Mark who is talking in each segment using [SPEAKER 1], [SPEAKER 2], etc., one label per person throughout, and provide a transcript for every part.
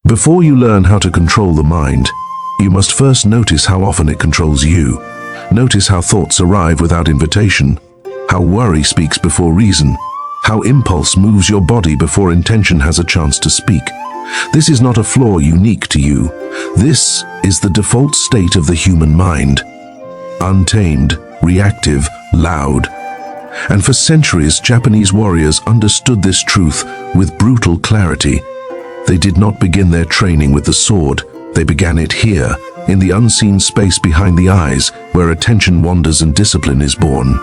[SPEAKER 1] Before you learn how to control the mind, you must first notice how often it controls you. Notice how thoughts arrive without invitation, how worry speaks before reason, how impulse moves your body before intention has a chance to speak. This is not a flaw unique to you. This is the default state of the human mind. Untamed, reactive, loud. And for centuries, Japanese warriors understood this truth with brutal clarity. They did not begin their training with the sword. They began it here, in the unseen space behind the eyes, where attention wanders and discipline is born.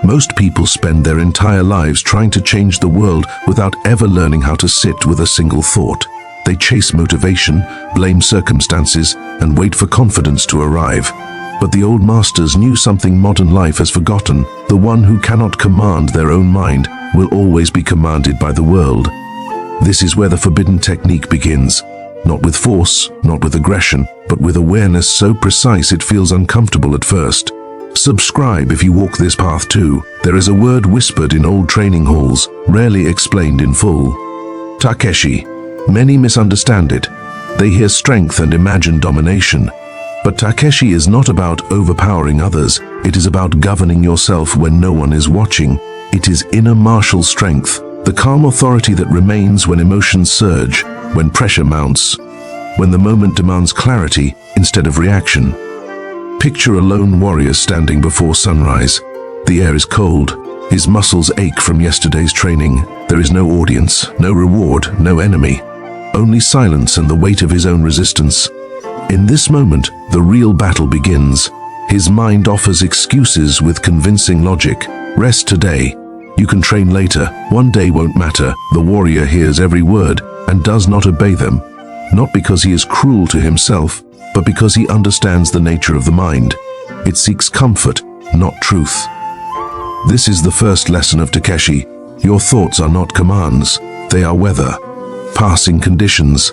[SPEAKER 1] Most people spend their entire lives trying to change the world without ever learning how to sit with a single thought. They chase motivation, blame circumstances, and wait for confidence to arrive. But the old masters knew something modern life has forgotten. The one who cannot command their own mind will always be commanded by the world. This is where the forbidden technique begins. Not with force, not with aggression, but with awareness so precise it feels uncomfortable at first. Subscribe if you walk this path too. There is a word whispered in old training halls, rarely explained in full. Takeshi. Many misunderstand it. They hear strength and imagine domination. But Takeshi is not about overpowering others. It is about governing yourself when no one is watching. It is inner martial strength, the calm authority that remains when emotions surge, when pressure mounts, when the moment demands clarity instead of reaction. Picture a lone warrior standing before sunrise. The air is cold. His muscles ache from yesterday's training. There is no audience, no reward, no enemy. Only silence and the weight of his own resistance. In this moment, the real battle begins. His mind offers excuses with convincing logic. Rest today. You can train later. One day won't matter. The warrior hears every word and does not obey them. Not because he is cruel to himself, but because he understands the nature of the mind. It seeks comfort, not truth. This is the first lesson of Takeshi. Your thoughts are not commands. They are weather, passing conditions.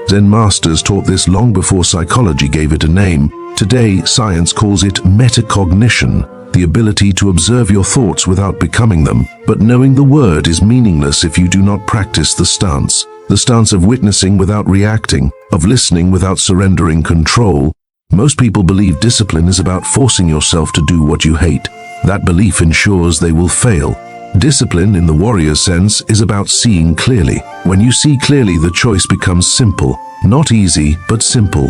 [SPEAKER 1] Zen masters taught this long before psychology gave it a name. Today, science calls it metacognition, the ability to observe your thoughts without becoming them. But knowing the word is meaningless if you do not practice the stance of witnessing without reacting, of listening without surrendering control. Most people believe discipline is about forcing yourself to do what you hate. That belief ensures they will fail. Discipline, in the warrior sense, is about seeing clearly. When you see clearly, the choice becomes simple. Not easy, but simple.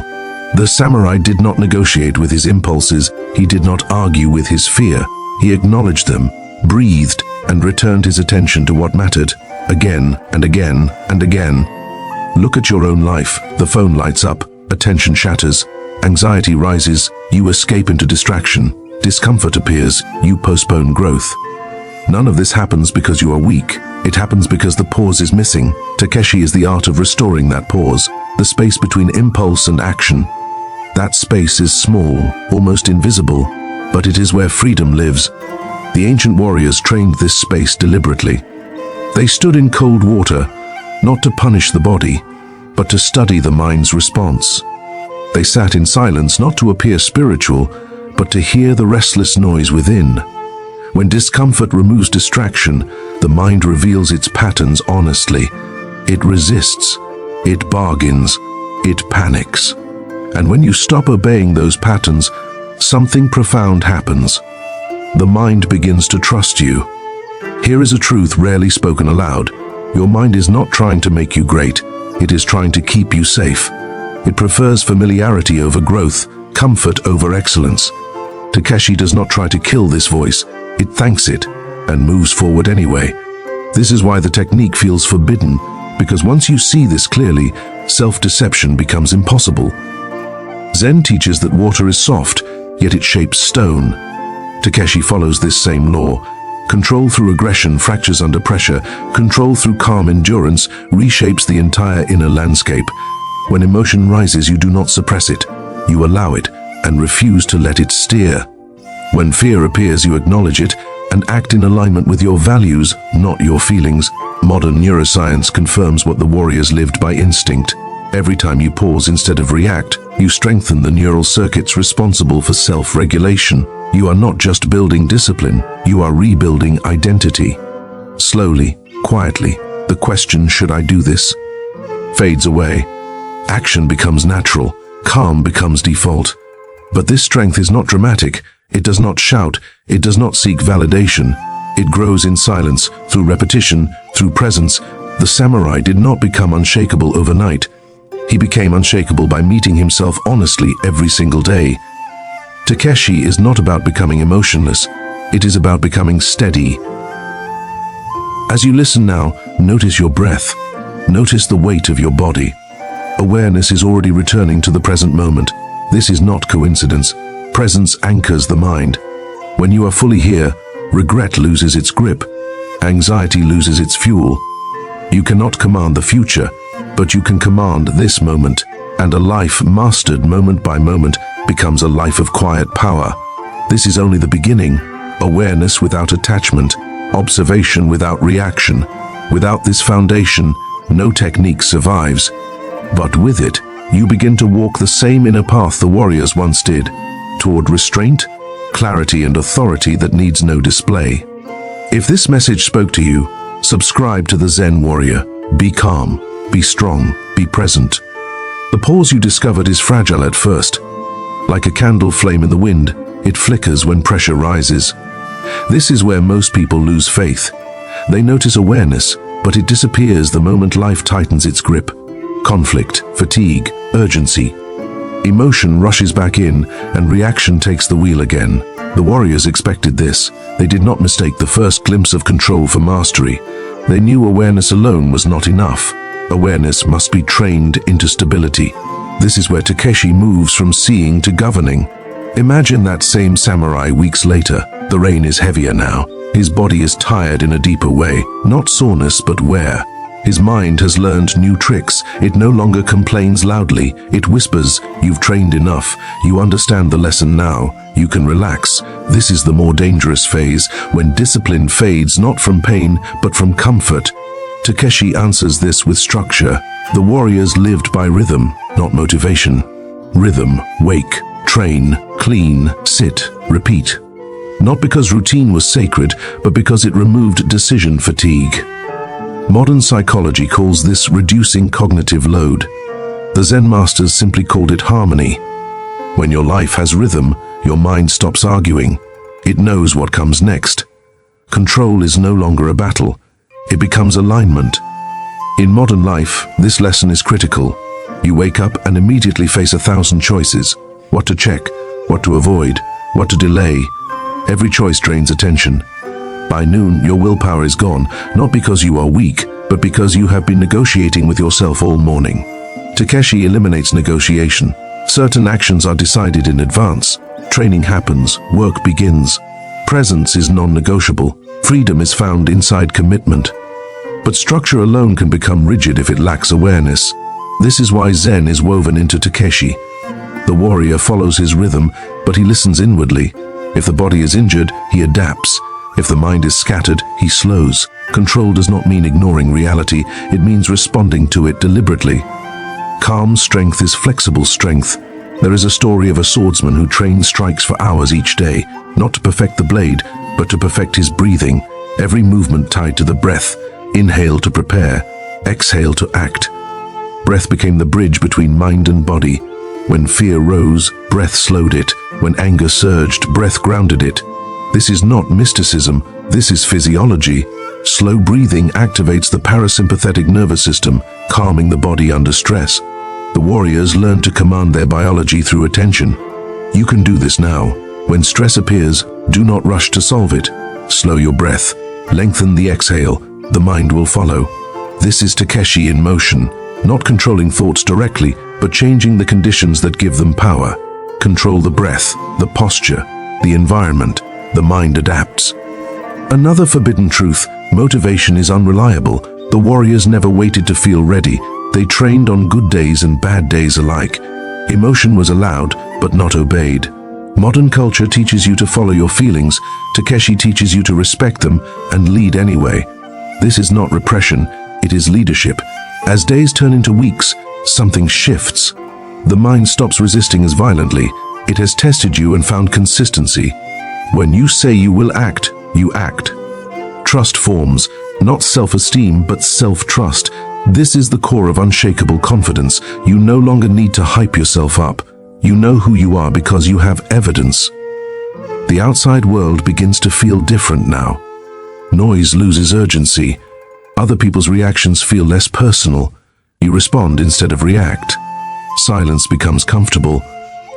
[SPEAKER 1] The samurai did not negotiate with his impulses. He did not argue with his fear. He acknowledged them, breathed, and returned his attention to what mattered. Again and again and again. Look at your own life. The phone lights up. Attention shatters. Anxiety rises. You escape into distraction. Discomfort appears. You postpone growth. None of this happens because you are weak. It happens because the pause is missing. Takeshi is the art of restoring that pause, the space between impulse and action. That space is small, almost invisible, but it is where freedom lives. The ancient warriors trained this space deliberately. They stood in cold water, not to punish the body, but to study the mind's response. They sat in silence, not to appear spiritual, but to hear the restless noise within. When discomfort removes distraction, the mind reveals its patterns honestly. It resists, it bargains, it panics. And when you stop obeying those patterns, something profound happens. The mind begins to trust you. Here is a truth rarely spoken aloud. Your mind is not trying to make you great. It is trying to keep you safe. It prefers familiarity over growth, comfort over excellence. Takeshi does not try to kill this voice. It thanks it and moves forward anyway. This is why the technique feels forbidden, because once you see this clearly, self-deception becomes impossible. Zen teaches that water is soft, yet it shapes stone. Takeshi follows this same law. Control through aggression fractures under pressure. Control through calm endurance reshapes the entire inner landscape. When emotion rises, you do not suppress it. You allow it and refuse to let it steer. When fear appears, you acknowledge it and act in alignment with your values, not your feelings. Modern neuroscience confirms what the warriors lived by instinct. Every time you pause instead of react, you strengthen the neural circuits responsible for self-regulation. You are not just building discipline, you are rebuilding identity. Slowly, quietly, the question, "Should I do this?" fades away. Action becomes natural. Calm becomes default. But this strength is not dramatic. It does not shout. It does not seek validation. It grows in silence, through repetition, through presence. The samurai did not become unshakable overnight. He became unshakable by meeting himself honestly every single day. Takeshi is not about becoming emotionless. It is about becoming steady. As you listen now, notice your breath. Notice the weight of your body. Awareness is already returning to the present moment. This is not coincidence. Presence anchors the mind. When you are fully here, regret loses its grip. Anxiety loses its fuel. You cannot command the future, but you can command this moment, and a life mastered moment by moment becomes a life of quiet power. This is only the beginning. Awareness without attachment, observation without reaction. Without this foundation, no technique survives. But with it, you begin to walk the same inner path the warriors once did, toward restraint, clarity, and authority that needs no display. If this message spoke to you, subscribe to the Zen Warrior. Be calm, be strong, be present. The pause you discovered is fragile at first. Like a candle flame in the wind, it flickers when pressure rises. This is where most people lose faith. They notice awareness, but it disappears the moment life tightens its grip. Conflict, fatigue, urgency. Emotion rushes back in, and reaction takes the wheel again. The warriors expected this. They did not mistake the first glimpse of control for mastery. They knew awareness alone was not enough. Awareness must be trained into stability. This is where Takeshi moves from seeing to governing. Imagine that same samurai weeks later. The rain is heavier now. His body is tired in a deeper way, not soreness but wear. His mind has learned new tricks. It no longer complains loudly. It whispers, "You've trained enough. You understand the lesson now. You can relax." This is the more dangerous phase, when discipline fades not from pain, but from comfort. Takeshi answers this with structure. The warriors lived by rhythm, not motivation. Rhythm, wake, train, clean, sit, repeat. Not because routine was sacred, but because it removed decision fatigue. Modern psychology calls this reducing cognitive load. The Zen masters simply called it harmony. When your life has rhythm, your mind stops arguing. It knows what comes next. Control is no longer a battle. It becomes alignment. In modern life, this lesson is critical. You wake up and immediately face 1,000 choices. What to check, what to avoid, what to delay. Every choice drains attention. By noon, your willpower is gone, not because you are weak, but because you have been negotiating with yourself all morning. Takeshi eliminates negotiation. Certain actions are decided in advance. Training happens, work begins. Presence is non-negotiable. Freedom is found inside commitment. But structure alone can become rigid if it lacks awareness. This is why Zen is woven into Takeshi. The warrior follows his rhythm, but he listens inwardly. If the body is injured, he adapts. If the mind is scattered, he slows. Control does not mean ignoring reality, it means responding to it deliberately. Calm strength is flexible strength. There is a story of a swordsman who trained strikes for hours each day, not to perfect the blade, but to perfect his breathing. Every movement tied to the breath. Inhale to prepare, exhale to act. Breath became the bridge between mind and body. When fear rose, breath slowed it. When anger surged, breath grounded it. This is not mysticism, this is physiology. Slow breathing activates the parasympathetic nervous system, calming the body under stress. The warriors learned to command their biology through attention. You can do this now. When stress appears, do not rush to solve it. Slow your breath, lengthen the exhale, the mind will follow. This is Takeshi in motion, not controlling thoughts directly, but changing the conditions that give them power. Control the breath, the posture, the environment. The mind adapts. Another forbidden truth: motivation is unreliable. The warriors never waited to feel ready. They trained on good days and bad days alike. Emotion was allowed, but not obeyed. Modern culture teaches you to follow your feelings. Takeshi teaches you to respect them and lead anyway. This is not repression, it is leadership. As days turn into weeks, something shifts. The mind stops resisting as violently. It has tested you and found consistency. When you say you will act, you act. Trust forms, not self-esteem, but self-trust. This is the core of unshakable confidence. You no longer need to hype yourself up. You know who you are because you have evidence. The outside world begins to feel different now. Noise loses urgency. Other people's reactions feel less personal. You respond instead of react. Silence becomes comfortable.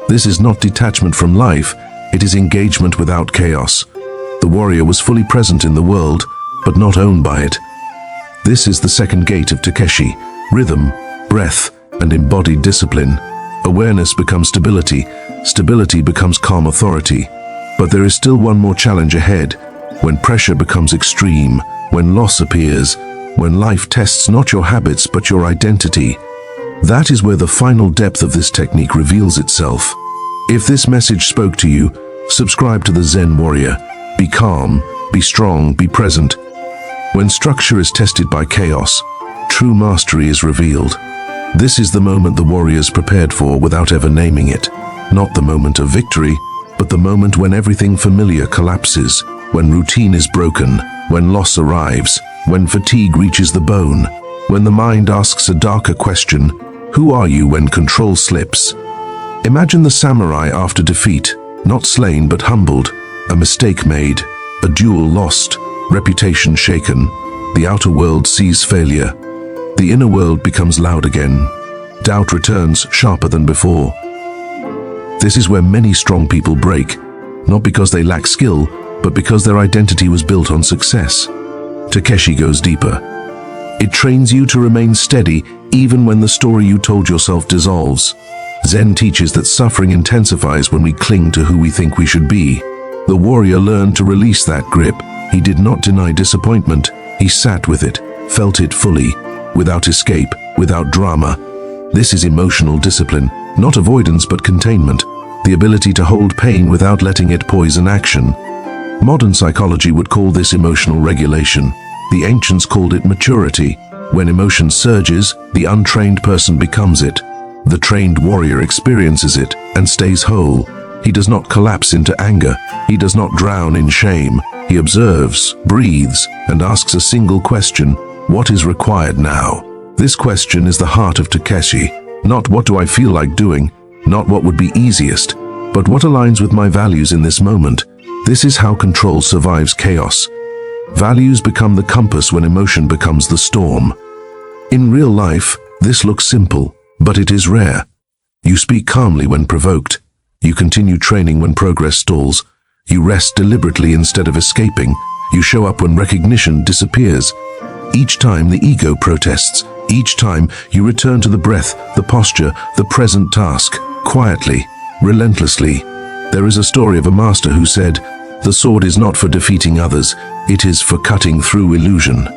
[SPEAKER 1] This is not detachment from life, it is engagement without chaos. The warrior was fully present in the world, but not owned by it. This is the second gate of Takeshi: rhythm, breath, and embodied discipline. Awareness becomes stability. Stability becomes calm authority. But there is still one more challenge ahead. When pressure becomes extreme, when loss appears, when life tests not your habits but your identity, that is where the final depth of this technique reveals itself. If this message spoke to you, subscribe to the Zen Warrior. Be calm, be strong, be present. When structure is tested by chaos, true mastery is revealed. This is the moment the warriors prepared for without ever naming it. Not the moment of victory, but the moment when everything familiar collapses, when routine is broken, when loss arrives, when fatigue reaches the bone, when the mind asks a darker question: who are you when control slips? Imagine the samurai after defeat, not slain but humbled, a mistake made, a duel lost, reputation shaken. The outer world sees failure. The inner world becomes loud again. Doubt returns sharper than before. This is where many strong people break, not because they lack skill, but because their identity was built on success. Takeshi goes deeper. It trains you to remain steady even when the story you told yourself dissolves. Zen teaches that suffering intensifies when we cling to who we think we should be. The warrior learned to release that grip. He did not deny disappointment. He sat with it, felt it fully, without escape, without drama. This is emotional discipline, not avoidance but containment, the ability to hold pain without letting it poison action. Modern psychology would call this emotional regulation. The ancients called it maturity. When emotion surges, the untrained person becomes it. The trained warrior experiences it and stays whole. He does not collapse into anger. He does not drown in shame. He observes, breathes, and asks a single question: what is required now? This question is the heart of Takeshi. Not what do I feel like doing, not what would be easiest, but what aligns with my values in this moment. This is how control survives chaos. Values become the compass when emotion becomes the storm. In real life, this looks simple, but it is rare. You speak calmly when provoked. You continue training when progress stalls. You rest deliberately instead of escaping. You show up when recognition disappears. Each time the ego protests. Each time you return to the breath, the posture, the present task, quietly, relentlessly. There is a story of a master who said, "The sword is not for defeating others, it is for cutting through illusion."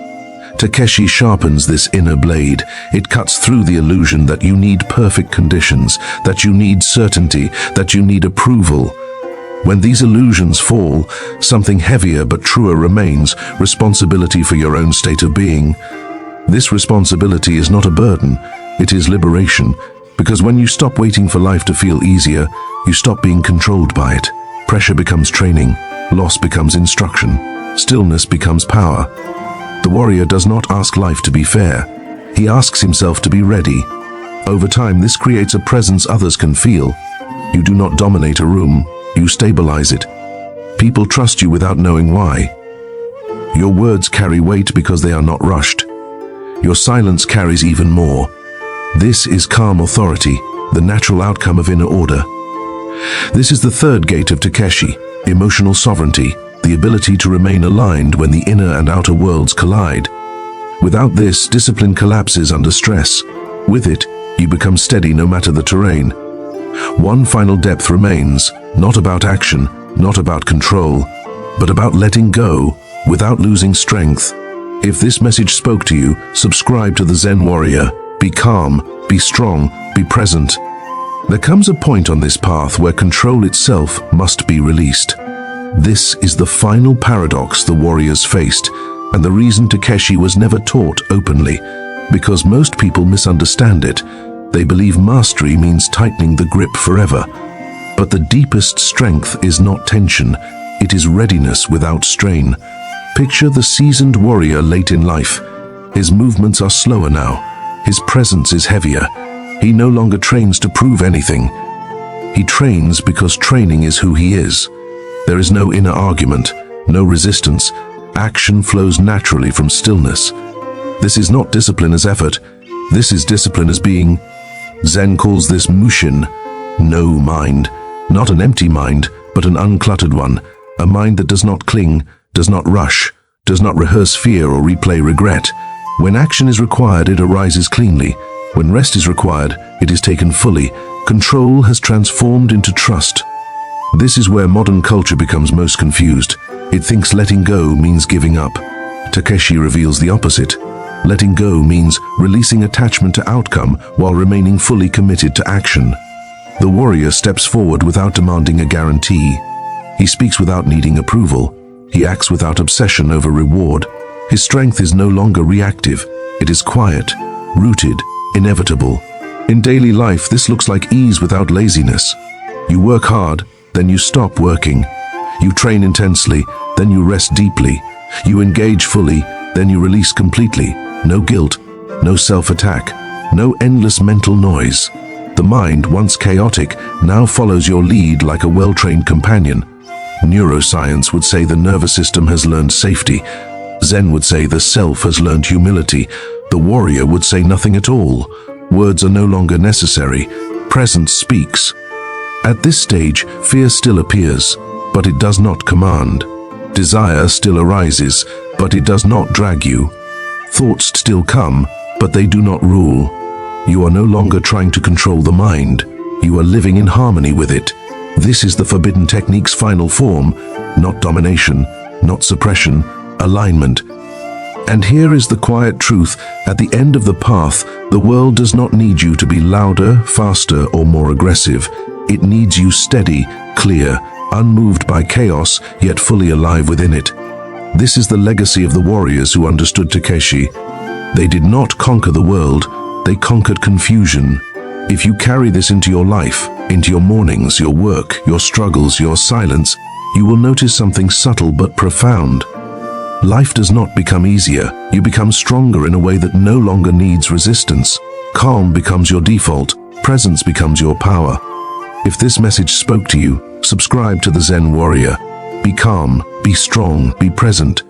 [SPEAKER 1] Takeshi sharpens this inner blade. It cuts through the illusion that you need perfect conditions, that you need certainty, that you need approval. When these illusions fall, something heavier but truer remains: responsibility for your own state of being. This responsibility is not a burden, it is liberation, because when you stop waiting for life to feel easier, you stop being controlled by it. Pressure becomes training, loss becomes instruction, stillness becomes power. The warrior does not ask life to be fair, he asks himself to be ready. Over time, this creates a presence others can feel. You do not dominate a room, you stabilize it. People trust you without knowing why. Your words carry weight because they are not rushed. Your silence carries even more. This is calm authority, the natural outcome of inner order. This is the third gate of Takeshi: emotional sovereignty, the ability to remain aligned when the inner and outer worlds collide. Without this, discipline collapses under stress. With it, you become steady no matter the terrain. One final depth remains, not about action, not about control, but about letting go without losing strength. If this message spoke to you, subscribe to the Zen Warrior. Be calm, be strong, be present. There comes a point on this path where control itself must be released. This is the final paradox the warriors faced, and the reason Takeshi was never taught openly, because most people misunderstand it. They believe mastery means tightening the grip forever. But the deepest strength is not tension, it is readiness without strain. Picture the seasoned warrior late in life. His movements are slower now. His presence is heavier. He no longer trains to prove anything. He trains because training is who he is. There is no inner argument, no resistance. Action flows naturally from stillness. This is not discipline as effort. This is discipline as being. Zen calls this mushin, no mind. Not an empty mind, but an uncluttered one. A mind that does not cling, does not rush, does not rehearse fear or replay regret. When action is required, it arises cleanly. When rest is required, it is taken fully. Control has transformed into trust. This is where modern culture becomes most confused. It thinks letting go means giving up. Takeshi reveals the opposite. Letting go means releasing attachment to outcome while remaining fully committed to action. The warrior steps forward without demanding a guarantee. He speaks without needing approval. He acts without obsession over reward. His strength is no longer reactive. It is quiet, rooted, inevitable. In daily life, this looks like ease without laziness. You work hard, then you stop working. You train intensely, then you rest deeply. You engage fully, then you release completely. No guilt, no self-attack, no endless mental noise. The mind, once chaotic, now follows your lead like a well-trained companion. Neuroscience would say the nervous system has learned safety. Zen would say the self has learned humility. The warrior would say nothing at all. Words are no longer necessary. Presence speaks. At this stage, fear still appears, but it does not command. Desire still arises, but it does not drag you. Thoughts still come, but they do not rule. You are no longer trying to control the mind. You are living in harmony with it. This is the forbidden technique's final form, not domination, not suppression, alignment. And here is the quiet truth: at the end of the path, the world does not need you to be louder, faster, or more aggressive. It needs you steady, clear, unmoved by chaos, yet fully alive within it. This is the legacy of the warriors who understood Takeshi. They did not conquer the world, they conquered confusion. If you carry this into your life, into your mornings, your work, your struggles, your silence, you will notice something subtle but profound. Life does not become easier. You become stronger in a way that no longer needs resistance. Calm becomes your default. Presence becomes your power. If this message spoke to you, subscribe to the Zen Warrior. Be calm, be strong, be present.